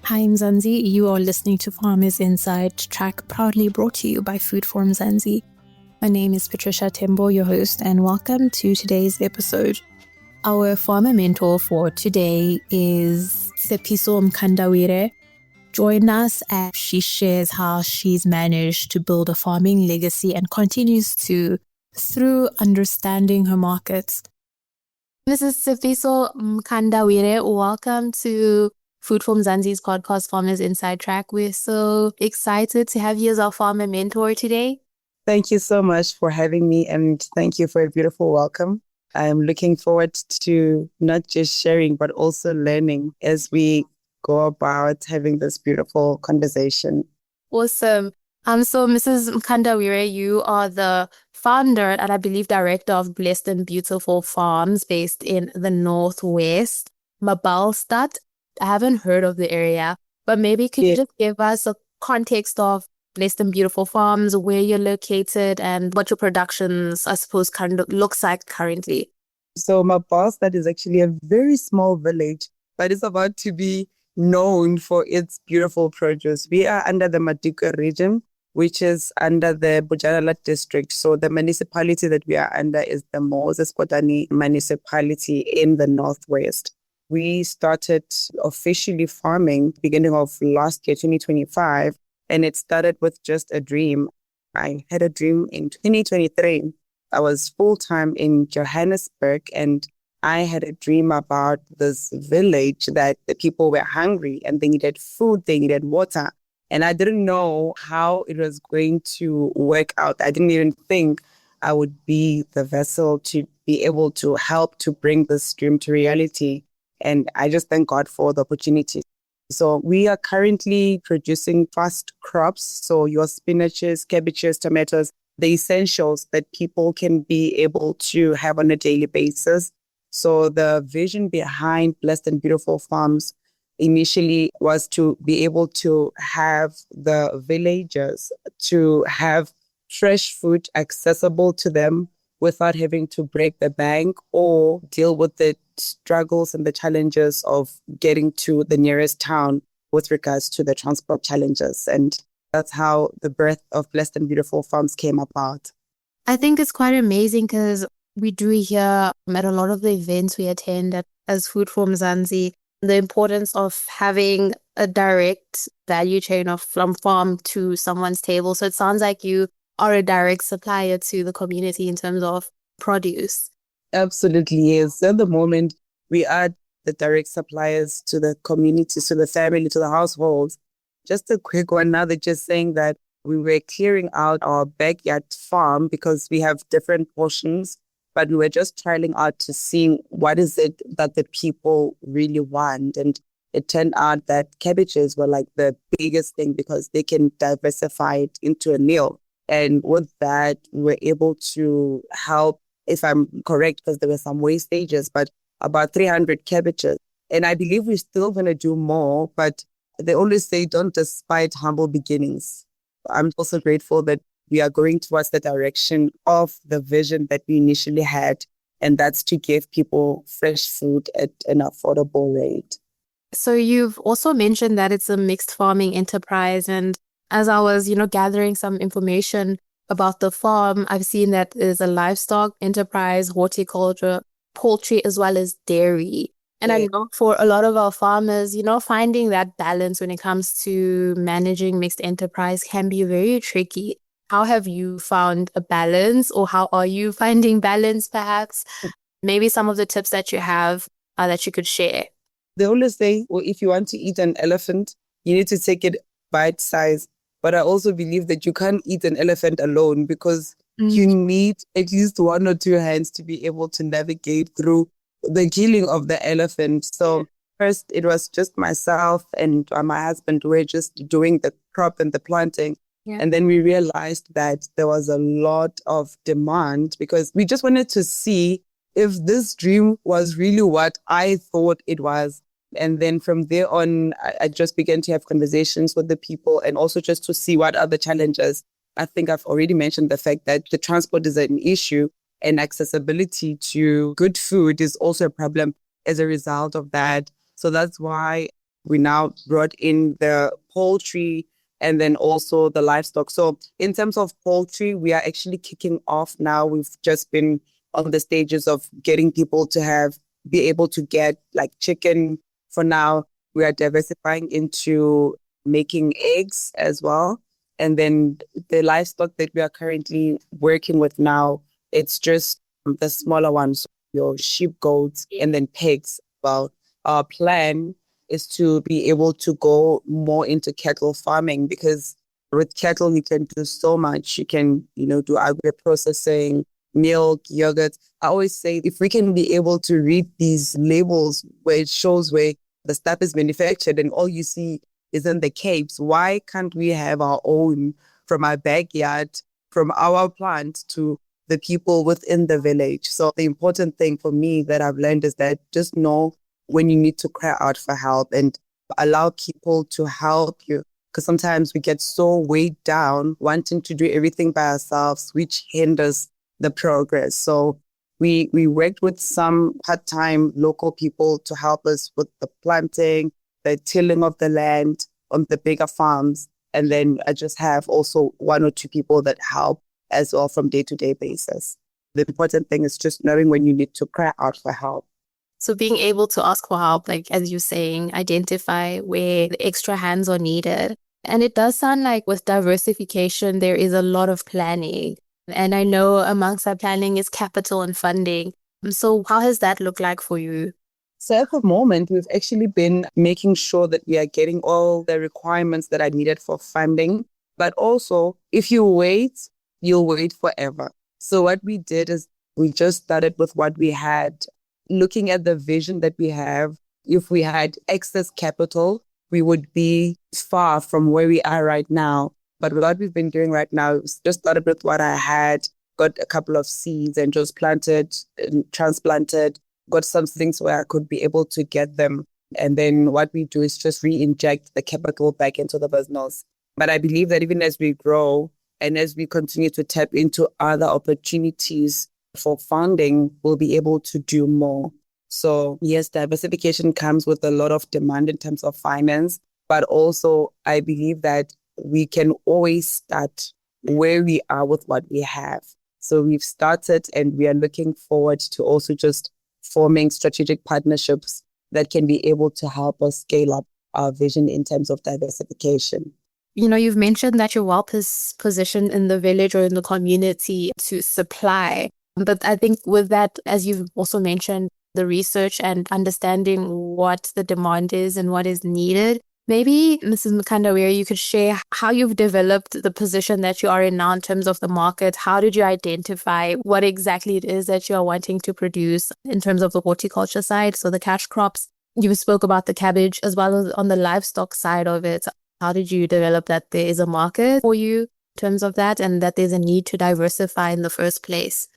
Hi, Mzansi. You are listening to Farmers Inside Track, proudly brought to you by Food For Mzansi. My name is Patricia Tembo, your host, and welcome to today's episode. Our farmer mentor for today is Tshepiso Mkandawire. Join us as she shares how she's managed to build a farming legacy and continues to through understanding her markets. This is Tshepiso Mkandawire. Welcome to Food For Mzansi's podcast, Farmers Inside Track. We're so excited to have you as our farmer mentor today. Thank you so much for having me, and thank you for a beautiful welcome. I'm looking forward to not just sharing, but also learning as we go about having this beautiful conversation. Awesome. So Mrs. Mkandawire, you are the founder and I believe director of Blessed and Beautiful Farms based in the Northwest, Mabalstat. I haven't heard of the area, but maybe could you just give us a context of Blessed and Beautiful Farms, where you're located and what your productions, I suppose, kind of looks like currently? So Mabalstat is actually a very small village, but it's about to be known for its beautiful produce. We are under the Madikwe region, which is under the Bujanala district. So the municipality that we are under is the Moses Kotane municipality in the Northwest. We started officially farming beginning of last year, 2025, and it started with just a dream. I had a dream in 2023. I was full-time in Johannesburg, and I had a dream about this village that the people were hungry and they needed food, they needed water. And I didn't know how it was going to work out. I didn't even think I would be the vessel to be able to help to bring this dream to reality. And I just thank God for the opportunity. So we are currently producing fast crops. So your spinaches, cabbages, tomatoes, the essentials that people can be able to have on a daily basis. So the vision behind Blessed and Beautiful Farms initially was to be able to have the villagers to have fresh food accessible to them without having to break the bank or deal with the struggles and the challenges of getting to the nearest town with regards to the transport challenges. And that's how the birth of Blessed and Beautiful Farms came about. I think it's quite amazing because we do hear at a lot of the events we attend as Food For Mzansi, the importance of having a direct value chain from farm to someone's table. So it sounds like you are a direct supplier to the community in terms of produce. Absolutely, yes. At the moment, we are the direct suppliers to the community, to the family, to the households. Just a quick one now, they're just saying that we were clearing out our backyard farm because we have different portions, but we were just trialing out to see what is it that the people really want. And it turned out that cabbages were like the biggest thing because they can diversify it into a meal. And with that, we were able to help, if I'm correct, because there were some wastages, but about 300 cabbages. And I believe we're still going to do more, but they always say, don't despise humble beginnings. I'm also grateful that we are going towards the direction of the vision that we initially had, and that's to give people fresh food at an affordable rate. So you've also mentioned that it's a mixed farming enterprise, and as I was, gathering some information about the farm, I've seen that there's a livestock enterprise, horticulture, poultry, as well as dairy. And I know for a lot of our farmers, finding that balance when it comes to managing mixed enterprise can be very tricky. How have you found a balance, or how are you finding balance, perhaps? Maybe some of the tips that you have that you could share. They always say, well, if you want to eat an elephant, you need to take it bite size. But I also believe that you can't eat an elephant alone because you need at least one or two hands to be able to navigate through the killing of the elephant. So first it was just myself and my husband who were just doing the crop and the planting. Yeah. And then we realized that there was a lot of demand because we just wanted to see if this dream was really what I thought it was. And then from there on, I just began to have conversations with the people and also just to see what are the challenges. I think I've already mentioned the fact that the transport is an issue and accessibility to good food is also a problem as a result of that. So that's why We now brought in the poultry and then also the livestock. So in terms of poultry, we are actually kicking off now. We've just been on the stages of getting people to be able to get like chicken for now. We are diversifying into making eggs as well. And then the livestock that we are currently working with now, it's just the smaller ones, your sheep, goats, and then pigs. Well, our plan is to be able to go more into cattle farming, because with cattle, you can do so much. You can, do agro-processing, milk, yogurt. I always say if we can be able to read these labels where it shows where the stuff is manufactured and all you see is in the capes, why can't we have our own from our backyard, from our plant to the people within the village? So the important thing for me that I've learned is that just know when you need to cry out for help and allow people to help you. Because sometimes we get so weighed down wanting to do everything by ourselves, which hinders the progress. So we worked with some part-time local people to help us with the planting, the tilling of the land on the bigger farms. And then I just have also one or two people that help as well from day-to-day basis. The important thing is just knowing when you need to cry out for help. So being able to ask for help, like as you're saying, identify where the extra hands are needed. And it does sound like with diversification, there is a lot of planning. And I know amongst that planning is capital and funding. So how has that looked like for you? So at the moment, we've actually been making sure that we are getting all the requirements that are needed for funding. But also, if you wait, you'll wait forever. So what we did is we just started with what we had, looking at the vision that we have. If we had excess capital, we would be far from where we are right now. But what we've been doing right now is just started with what I had, got a couple of seeds and just planted and transplanted, got some things where I could be able to get them. And then what we do is just re-inject the capital back into the business. But I believe that even as we grow and as we continue to tap into other opportunities for funding, we'll be able to do more. So yes, diversification comes with a lot of demand in terms of finance, but also I believe that we can always start where we are with what we have. So we've started and we are looking forward to also just forming strategic partnerships that can be able to help us scale up our vision in terms of diversification. You've mentioned that you're well positioned in the village or in the community to supply. But I think with that, as you've also mentioned, the research and understanding what the demand is and what is needed, maybe, Mrs. Mkandawire, you could share how you've developed the position that you are in now in terms of the market. How did you identify what exactly it is that you are wanting to produce in terms of the horticulture side, so the cash crops? You spoke about the cabbage as well as on the livestock side of it. How did you develop that there is a market for you in terms of that and that there's a need to diversify in the first place?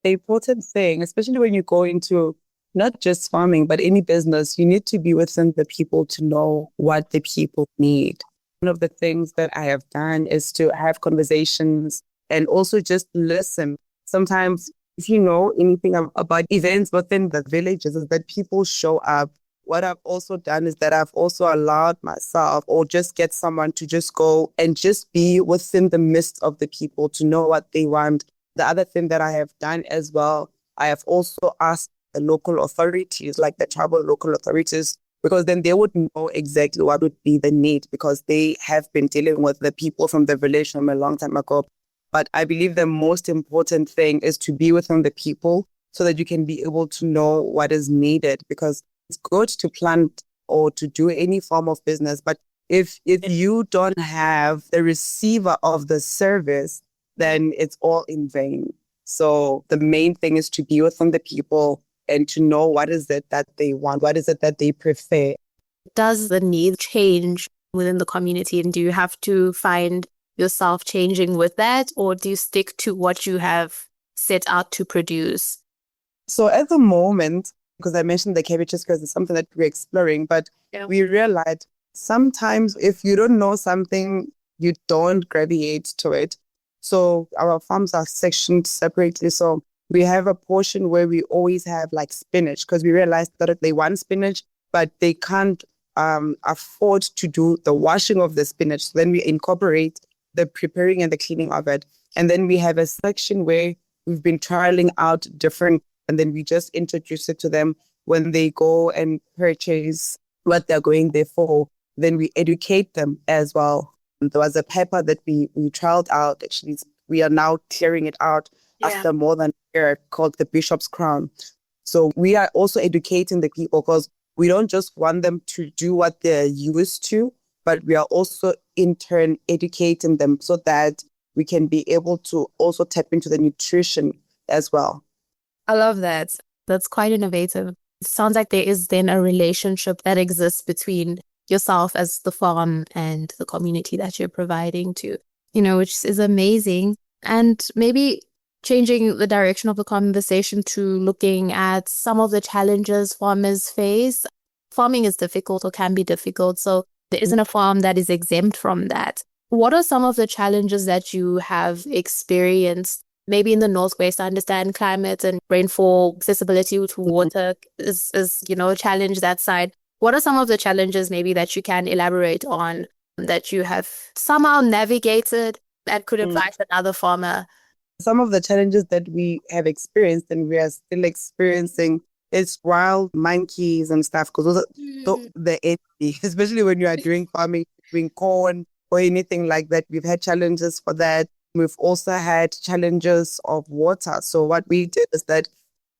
The important thing, especially when you go into not just farming, but any business, you need to be within the people to know what the people need. One of the things that I have done is to have conversations and also just listen. Sometimes if you know anything about events within the villages, is that people show up. What I've also done is that I've also allowed myself or just get someone to just go and just be within the midst of the people to know what they want. The other thing that I have done as well, I have also asked the local authorities, like the tribal local authorities, because then they would know exactly what would be the need, because they have been dealing with the people from the village from a long time ago. But I believe the most important thing is to be within the people so that you can be able to know what is needed, because it's good to plant or to do any form of business. But if you don't have the receiver of the service, then it's all in vain. So the main thing is to be within the people and to know what is it that they want, what is it that they prefer. Does the need change within the community, and do you have to find yourself changing with that, or do you stick to what you have set out to produce? So at the moment, because I mentioned the cabbages because it's something that we're exploring, but we realized sometimes if you don't know something, you don't gravitate to it. So our farms are sectioned separately. So we have a portion where we always have like spinach, because we realized that they want spinach, but they can't afford to do the washing of the spinach. So then we incorporate the preparing and the cleaning of it. And then we have a section where we've been trialing out different, and then we just introduce it to them when they go and purchase what they're going there for. Then we educate them as well. There was a pepper that we trialed out. Actually, we are now clearing it out after more than a year, called the Bishop's Crown. So we are also educating the people, because we don't just want them to do what they're used to, but we are also in turn educating them so that we can be able to also tap into the nutrition as well. I love that. That's quite innovative. It sounds like there is then a relationship that exists between yourself as the farm and the community that you're providing to, which is amazing. And maybe changing the direction of the conversation to looking at some of the challenges farmers face. Farming is difficult, or can be difficult, so there isn't a farm that is exempt from that. What are some of the challenges that you have experienced? Maybe in the Northwest, I understand climate and rainfall, accessibility to water is a challenge that side. What are some of the challenges maybe that you can elaborate on that you have somehow navigated and could advise another farmer? Some of the challenges that we have experienced and we are still experiencing is wild monkeys and stuff, because those are the enemy, especially when you are doing farming, doing corn or anything like that. We've had challenges for that. We've also had challenges of water. So what we did is that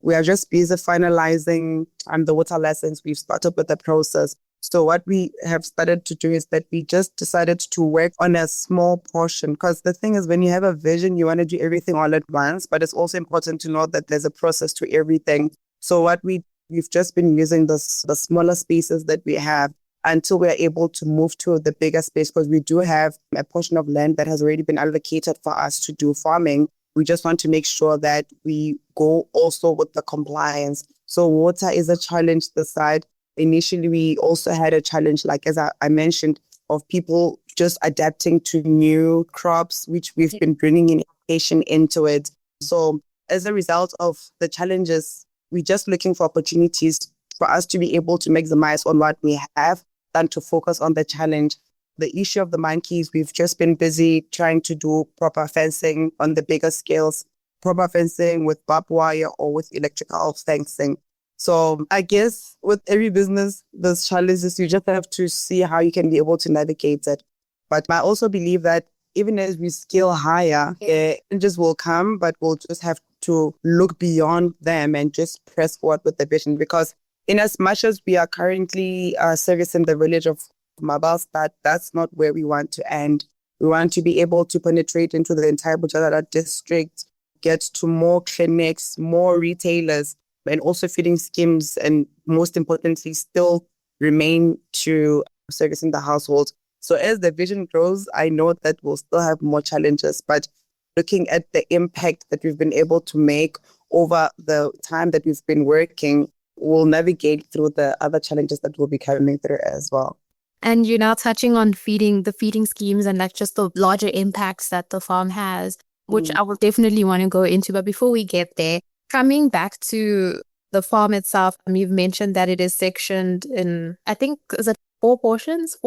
we are just busy finalizing the water license. We've started with the process. So what we have started to do is that we just decided to work on a small portion, because the thing is, when you have a vision, you want to do everything all at once, but it's also important to know that there's a process to everything. So what we've just been using the smaller spaces that we have until we're able to move to the bigger space, because we do have a portion of land that has already been allocated for us to do farming. We just want to make sure that we go also with the compliance. So water is a challenge this side. Initially, we also had a challenge, like as I mentioned, of people just adapting to new crops, which we've been bringing in education into it. So as a result of the challenges, we're just looking for opportunities for us to be able to maximize on what we have than to focus on the challenge. The issue of the monkeys, we've just been busy trying to do proper fencing on the bigger scales, proper fencing with barbed wire or with electrical fencing. So I guess with every business, there's challenges. You just have to see how you can be able to navigate it. But I also believe that even as we scale higher, challenges will come, but we'll just have to look beyond them and just press forward with the vision. Because in as much as we are currently servicing the village of Mabalstat, that's not where we want to end. We want to be able to penetrate into the entire Butjadara district, get to more clinics, more retailers, and also feeding schemes, and most importantly, still remain to servicing the household. So as the vision grows, I know that we'll still have more challenges, but looking at the impact that we've been able to make over the time that we've been working, we'll navigate through the other challenges that will be coming through as well. And you're now touching on feeding schemes and like just the larger impacts that the farm has, which I will definitely want to go into. But before we get there, coming back to the farm itself, you've mentioned that it is sectioned in, I think, is it 4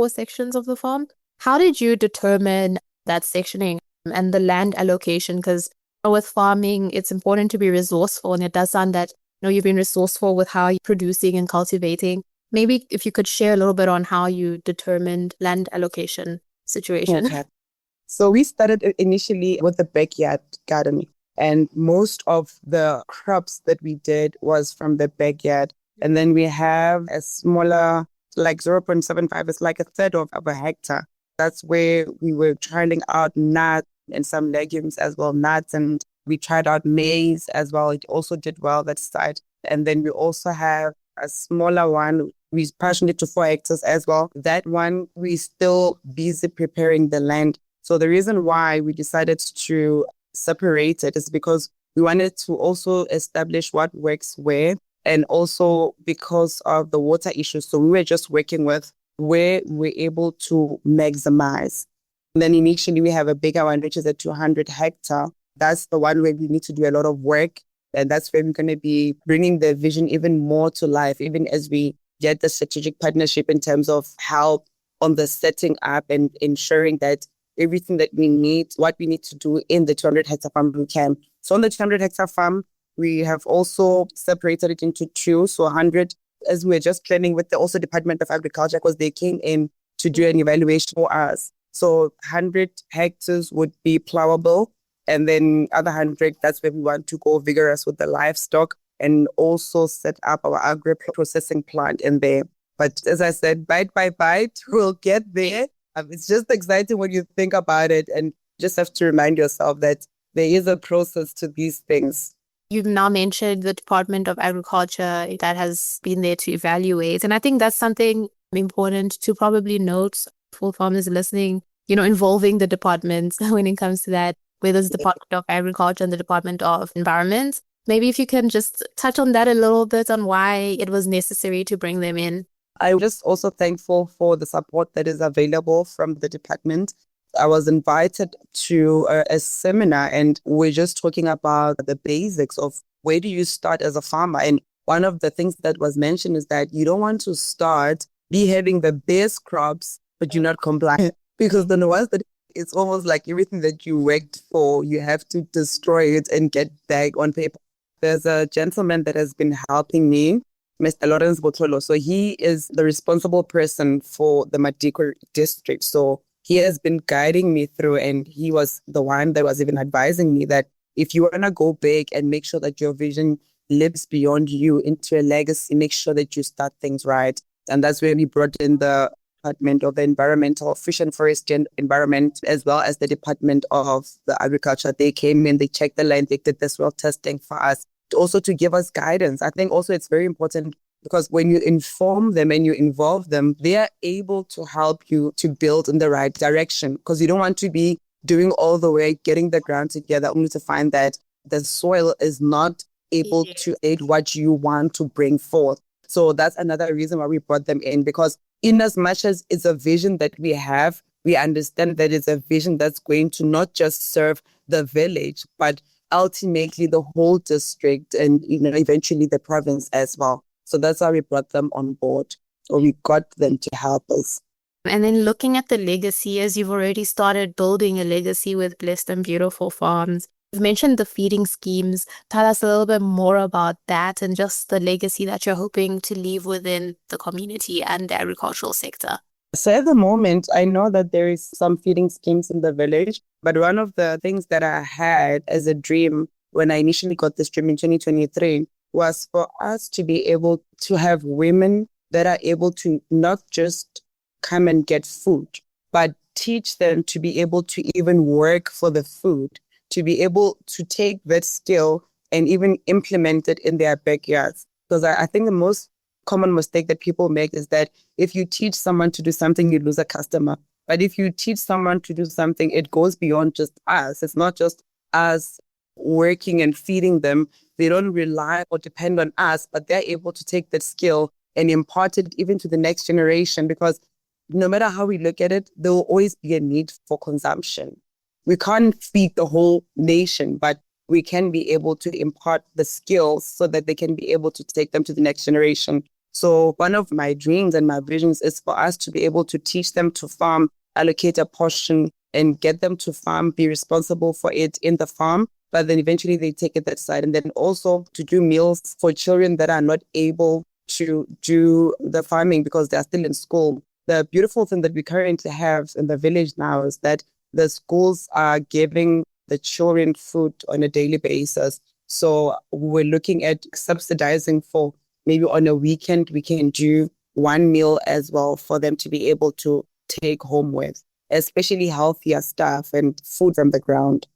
sections of the farm? How did you determine that sectioning and the land allocation? Because with farming, it's important to be resourceful, and it does sound that you've been resourceful with how you're producing and cultivating. Maybe if you could share a little bit on how you determined land allocation situation. Okay. So we started initially with the backyard gardening, and most of the crops that we did was from the backyard. And then we have a smaller, like 0.75, it's like a third of a hectare. That's where we were trialing out nuts and some legumes as well, nuts, and we tried out maize as well. It also did well that side. And then we also have a smaller one. We partitioned it to 4 hectares as well. That one, we still busy preparing the land. So the reason why we decided to separate it is because we wanted to also establish what works where, and also because of the water issues. So we were just working with where we're able to maximize. And then initially we have a bigger one, which is a 200 hectare. That's the one where we need to do a lot of work. And that's where we're going to be bringing the vision even more to life, even as we get the strategic partnership in terms of help on the setting up and ensuring that everything that we need, what we need to do in the 200 hectare farm we can. So on the 200 hectare farm, we have also separated it into two. So 100, as we were just planning with the also Department of Agriculture, because they came in to do an evaluation for us. So 100 hectares would be plowable, and then other 100, that's where we want to go vigorous with the livestock and also set up our agro-processing plant in there. But as I said, bite by bite, we'll get there. It's just exciting when you think about it, and just have to remind yourself that there is a process to these things. You've now mentioned the Department of Agriculture that has been there to evaluate. And I think that's something important to probably note for farmers listening, involving the departments when it comes to that, whether it's the Department of Agriculture and the Department of Environment. Maybe if you can just touch on that a little bit, on why it was necessary to bring them in. I'm just also thankful for the support that is available from the department. I was invited to a seminar, and we're just talking about the basics of where do you start as a farmer. And one of the things that was mentioned is that you don't want to be having the best crops, but you're not compliant. Because then once that it's almost like everything that you worked for, you have to destroy it and get back on paper. There's a gentleman that has been helping me, Mr. Lawrence Botolo. So he is the responsible person for the Madikwe district. So he has been guiding me through, and he was the one that was even advising me that if you want to go big and make sure that your vision lives beyond you into a legacy, make sure that you start things right. And that's where we brought in the Department of the Environmental, Fish and Forestry and Environment, as well as the Department of the Agriculture. They came in, they checked the land, they did the soil testing for us, also to give us guidance. I think also it's very important because when you inform them and you involve them, they are able to help you to build in the right direction, because you don't want to be doing all the way, getting the ground together, only to find that the soil is not able to aid what you want to bring forth. So that's another reason why we brought them in, because in as much as it's a vision that we have, we understand that it's a vision that's going to not just serve the village, but ultimately the whole district and eventually the province as well. So that's how we brought them on board, or we got them to help us. And then looking at the legacy, as you've already started building a legacy with Blessed and Beautiful Farms, you've mentioned the feeding schemes. Tell us a little bit more about that and just the legacy that you're hoping to leave within the community and the agricultural sector. So at the moment, I know that there is some feeding schemes in the village, but one of the things that I had as a dream when I initially got this dream in 2023 was for us to be able to have women that are able to not just come and get food, but teach them to be able to even work for the food, to be able to take that skill and even implement it in their backyards. Because I think the most common mistake that people make is that if you teach someone to do something, you lose a customer. But if you teach someone to do something, it goes beyond just us. It's not just us working and feeding them. They don't rely or depend on us, but they're able to take that skill and impart it even to the next generation, because no matter how we look at it, there will always be a need for consumption. We can't feed the whole nation, but we can be able to impart the skills so that they can be able to take them to the next generation. So one of my dreams and my visions is for us to be able to teach them to farm, allocate a portion and get them to farm, be responsible for it in the farm, but then eventually they take it that side. And then also to do meals for children that are not able to do the farming because they're still in school. The beautiful thing that we currently have in the village now is that the schools are giving the children food on a daily basis. So we're looking at subsidizing for maybe on a weekend, we can do one meal as well for them to be able to take home with, especially healthier stuff and food from the ground.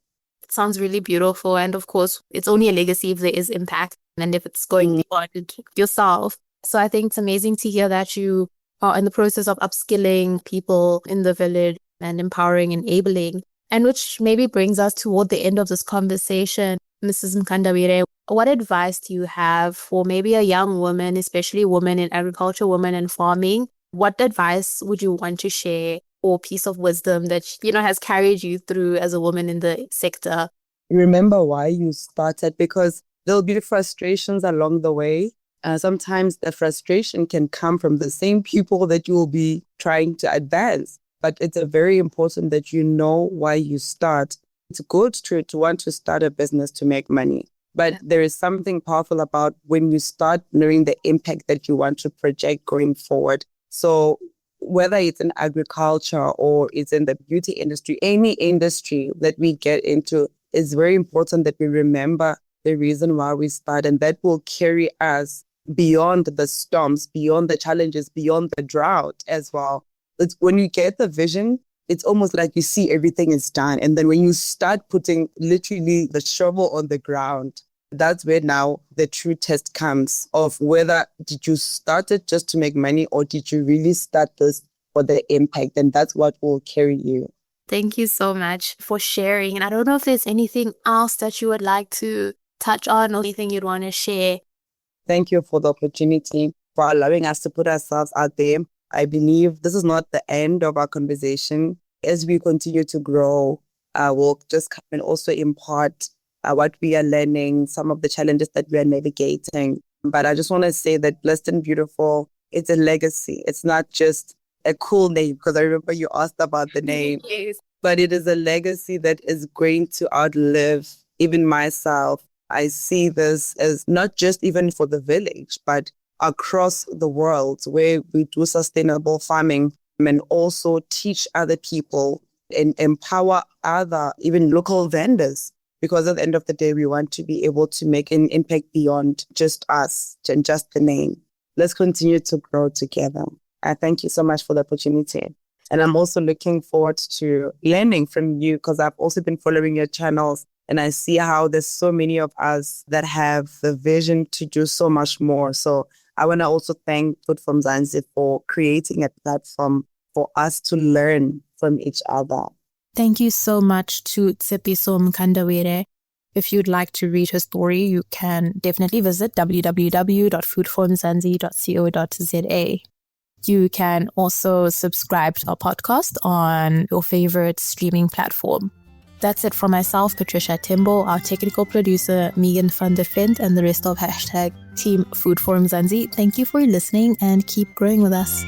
It sounds really beautiful. And of course, it's only a legacy if there is impact and if it's going beyond yourself. So I think it's amazing to hear that you are in the process of upskilling people in the village and empowering, enabling, and which maybe brings us toward the end of this conversation. Mrs. Mkandawire, what advice do you have for maybe a young woman, especially women in agriculture, women in farming? What advice would you want to share, or piece of wisdom that, has carried you through as a woman in the sector? Remember why you started, because there'll be frustrations along the way. Sometimes the frustration can come from the same people that you will be trying to advance. But it's very important that you know why you start. It's good to want to start a business to make money. But there is something powerful about when you start knowing the impact that you want to project going forward. So whether it's in agriculture or it's in the beauty industry, any industry that we get into, it's very important that we remember the reason why we start, and that will carry us beyond the storms, beyond the challenges, beyond the drought as well. It's when you get the vision, it's almost like you see everything is done. And then when you start putting literally the shovel on the ground, that's where now the true test comes of whether did you start it just to make money or did you really start this for the impact? And that's what will carry you. Thank you so much for sharing. And I don't know if there's anything else that you would like to touch on or anything you'd want to share. Thank you for the opportunity, for allowing us to put ourselves out there. I believe this is not the end of our conversation. As we continue to grow, we'll just come and also impart what we are learning, some of the challenges that we are navigating. But I just want to say that Blessed and Beautiful, it's a legacy. It's not just a cool name, because I remember you asked about the name. Yes. But it is a legacy that is going to outlive even myself. I see this as not just even for the village, but across the world where we do sustainable farming and also teach other people and empower other, even local vendors. Because at the end of the day, we want to be able to make an impact beyond just us and just the name. Let's continue to grow together. I thank you so much for the opportunity. And I'm also looking forward to learning from you, because I've also been following your channels and I see how there's so many of us that have the vision to do so much more. So I want to also thank For Mzansi for creating a platform for us to learn from each other. Thank you so much to Tshepiso Mkandawire. If you'd like to read her story, you can definitely visit www.foodformzansi.co.za. You can also subscribe to our podcast on your favorite streaming platform. That's it from myself, Patricia Timbo, our technical producer, Megan van der Vent, and the rest of #Team Food for Mzansi. Thank you for listening and keep growing with us.